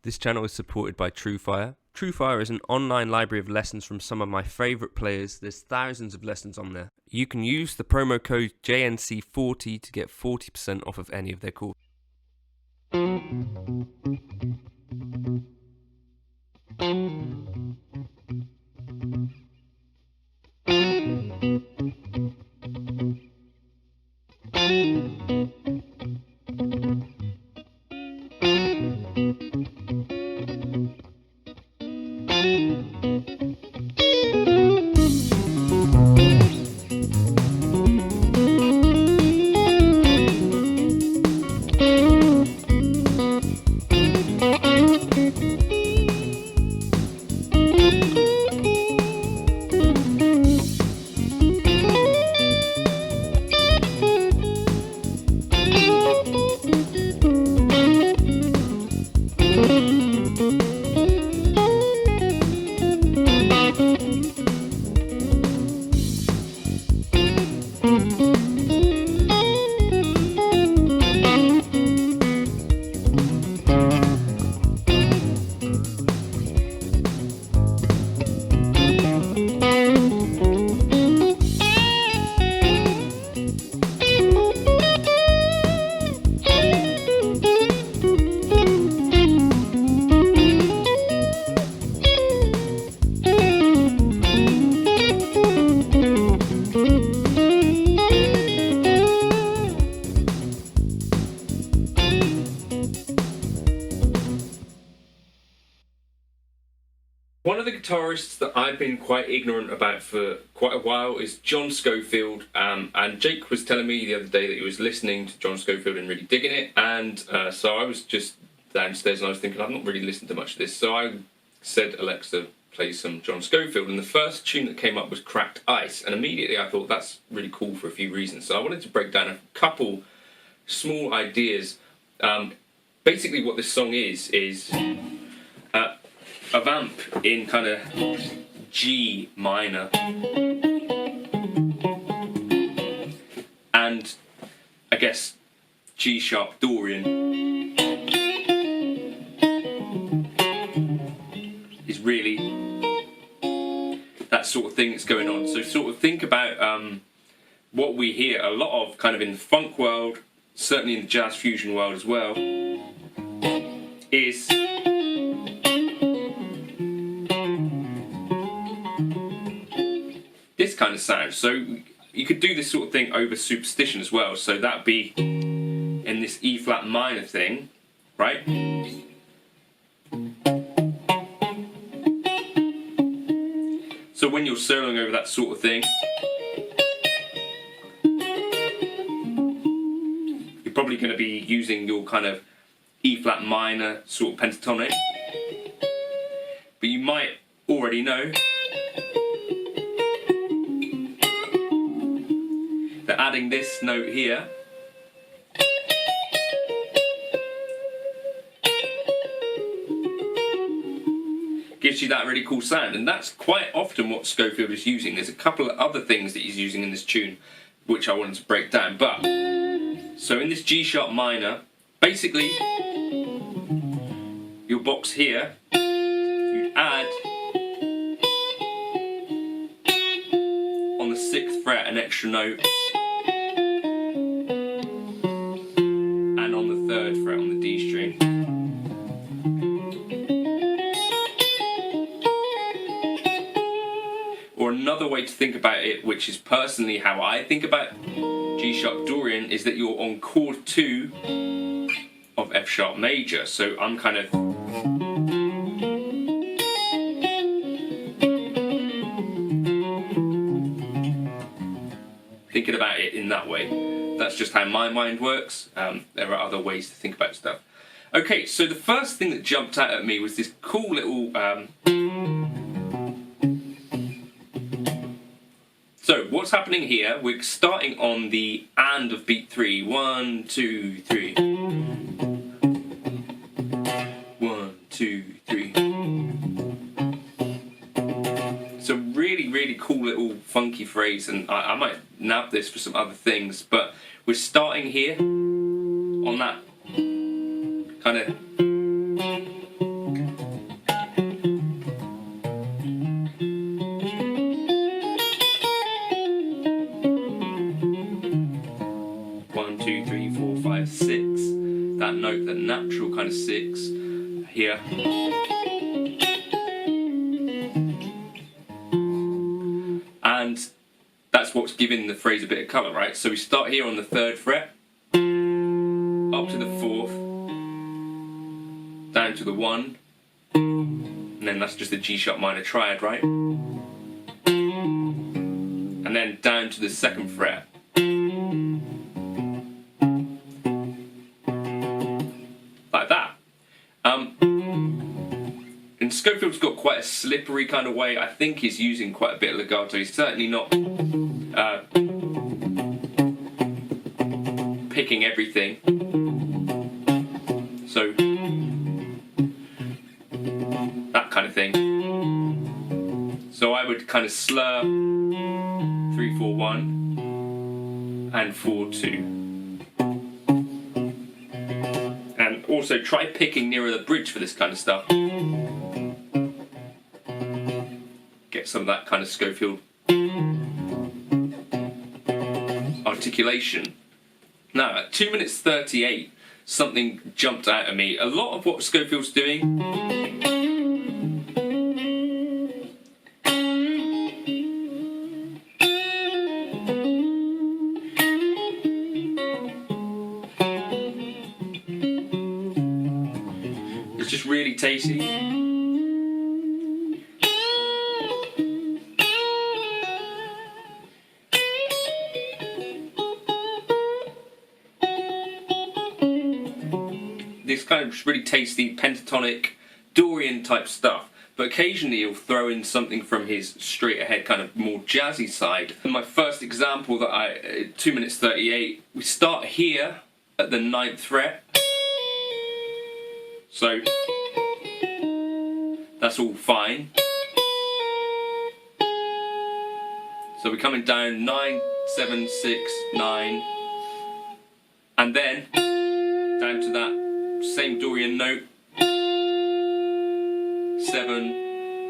This channel is supported by TrueFire. TrueFire is an online library of lessons from some of my favourite players. There's thousands of lessons on there. You can use the promo code JNC40 to get 40% off of any of their courses. One of the guitarists that I've been quite ignorant about for quite a while is John Scofield, and Jake was telling me the other day that he was listening to John Scofield and really digging it, and so I was just downstairs and I was thinking, I've not really listened to much of this, so I said, Alexa, play some John Scofield, and the first tune that came up was Cracked Ice, and immediately I thought that's really cool for a few reasons. So I wanted to break down a couple small ideas. Basically what this song is a vamp in kind of G minor and I guess G sharp Dorian is really that sort of thing that's going on. So sort of think about what we hear a lot of kind of in the funk world, certainly in the jazz fusion world as well, is this kind of sound. So you could do this sort of thing over superstition as well. So that'd be in this E flat minor thing, right? So when you're soloing over that sort of thing, you're probably going to be using your kind of E flat minor sort of pentatonic, but you might already know that adding this note here gives you that really cool sound, and that's quite often what Scofield is using. There's a couple of other things that he's using in this tune which I wanted to break down, but so in this G sharp minor, basically your box here, you add on the 6th fret an extra note, and on the 3rd fret on the D string. Or another way to think about it, which is personally how I think about G sharp Dorian, is that you're on chord 2 of F sharp major. So I'm kind of thinking about it in that way. That's just how my mind works. There are other ways to think about stuff. Okay, so the first thing that jumped out at me was this cool little so what's happening here, we're starting on the and of beat 3. 1, 2, 3. 1, 2, 3. So really cool little funky phrase, and I might nab this for some other things, but we're starting here on that kind of here. And that's what's giving the phrase a bit of colour, right? So we start here on the 3rd fret, up to the 4th, down to the 1, and then that's just a G sharp minor triad, right? And then down to the 2nd fret. Like that. And Scofield's got quite a slippery kind of way. I think he's using quite a bit of legato. He's certainly not picking everything. So that kind of thing. So I would kind of slur 3-4-1 and 4-2. And also try picking nearer the bridge for this kind of stuff. Get some of that kind of Scofield articulation. Now, at 2 minutes 38, something jumped out at me. A lot of what Scofield's doing is just really tasty. This kind of really tasty pentatonic Dorian type stuff, but occasionally he'll throw in something from his straight ahead kind of more jazzy side. And my first example that 2 minutes 38, we start here at the 9th fret, so that's all fine. So we're coming down 9, 7, 6, 9, and then down to that same Dorian note, 7,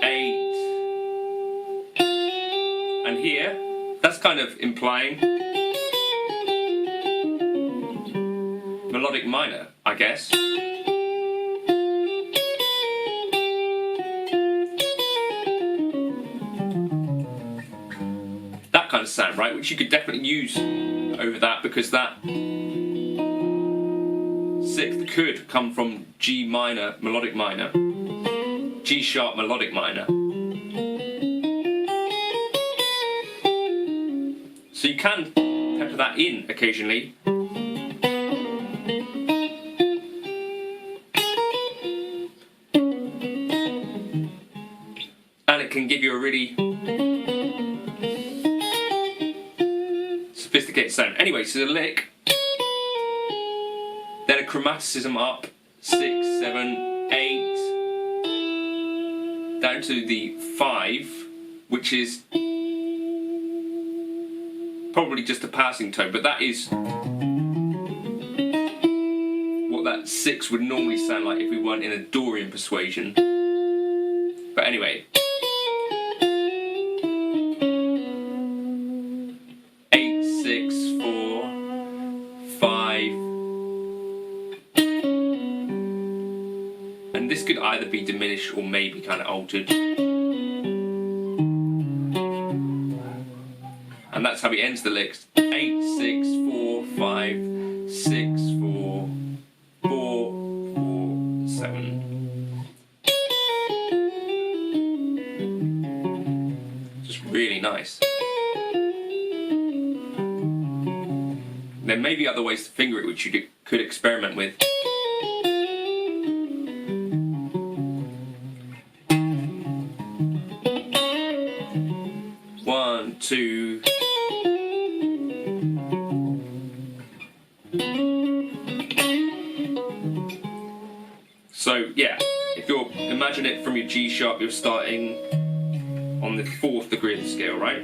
8, and here, that's kind of implying melodic minor, I guess. That kind of sound, right, which you could definitely use over that, because that 6th could come from G minor, melodic minor, G sharp, melodic minor. So you can pepper that in occasionally. And it can give you a really sophisticated sound. Anyway, so the lick, then a chromaticism up, 6, 7, 8, down to the 5, which is probably just a passing tone, but that is what that 6 would normally sound like if we weren't in a Dorian persuasion. But anyway. 8, 6, 4, 5, and this could either be diminished or maybe kind of altered. And that's how he ends the licks. 8, 6, 4, 5, 6, 4, 4, 4, 7. Just really nice. There may be other ways to finger it which you could experiment with. One, two. So yeah, if you're imagine it from your G sharp, you're starting on the 4th degree of the scale, right?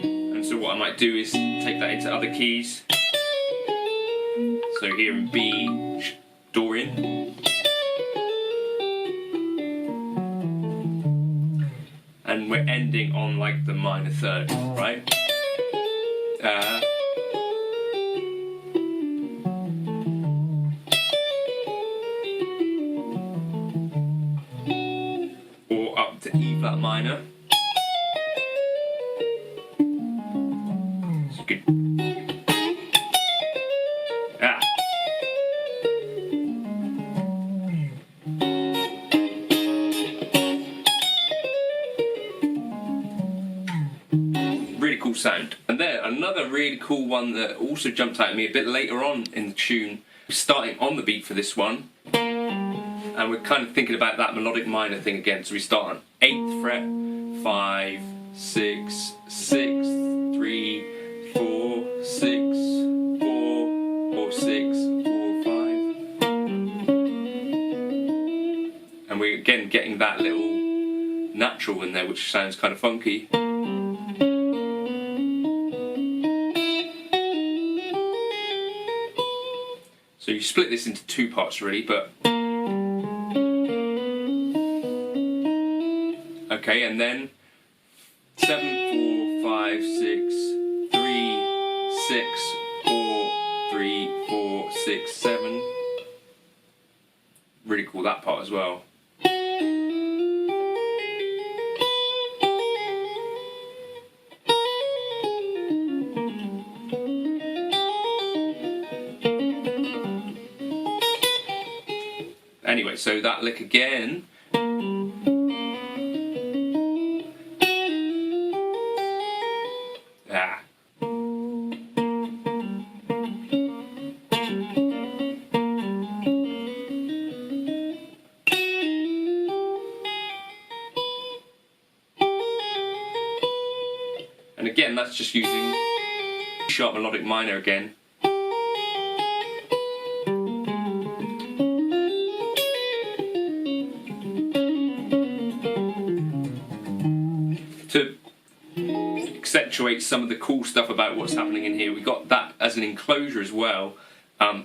And so what I might do is take that into other keys. So here in B, Dorian. And we're ending on like the minor 3rd, right? minor. It's good. Ah. Really cool sound. And then another really cool one that also jumped out at me a bit later on in the tune, starting on the beat for this one. And we're kind of thinking about that melodic minor thing again. So we start on 8th fret, 5, 6, 6, 3, 4, 6, 4, 4, 6, 4, 5. And we're again getting that little natural in there, which sounds kind of funky. So you split this into two parts really, but okay, and then 7, 4, 5, 6, 3, 6, 4, 3, 4, 6, 7. Really cool that part as well. Anyway, so that lick again. Ah. And again, that's just using sharp melodic minor again. To accentuate some of the cool stuff about what's happening in here, we got that as an enclosure as well.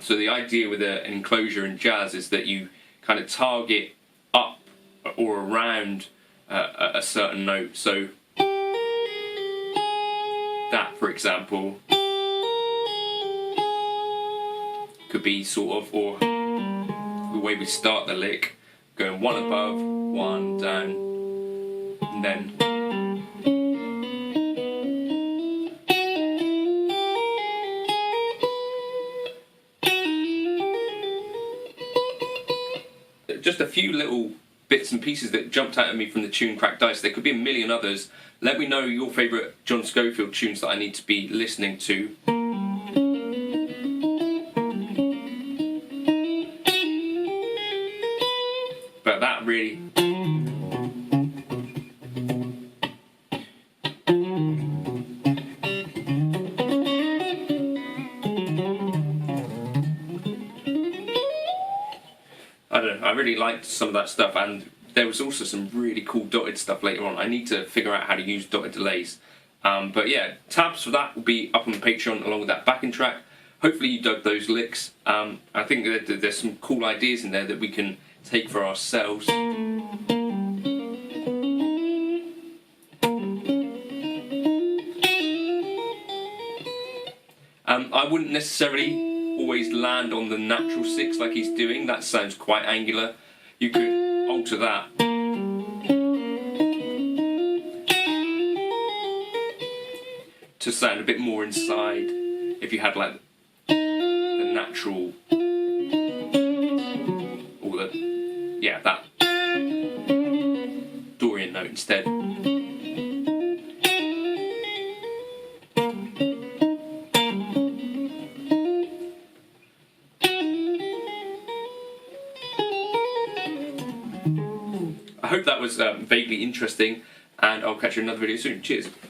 So the idea with an enclosure in jazz is that you kind of target up or around a certain note. So that, for example, could be sort of, or the way we start the lick, going one above, one down, and then just a few little bits and pieces that jumped out at me from the tune Cracked Dice. There could be a million others. Let me know your favourite John Scofield tunes that I need to be listening to. But that really... I don't know, I really liked some of that stuff, and there was also some really cool dotted stuff later on. I need to figure out how to use dotted delays. But yeah, tabs for that will be up on the Patreon along with that backing track. Hopefully you dug those licks. I think that there's some cool ideas in there that we can take for ourselves. I wouldn't necessarily always land on the natural six like he's doing. That sounds quite angular. You could alter that. To sound a bit more inside if you had like the natural, or the, yeah, that Dorian note instead. I hope that was vaguely interesting, and I'll catch you in another video soon. Cheers.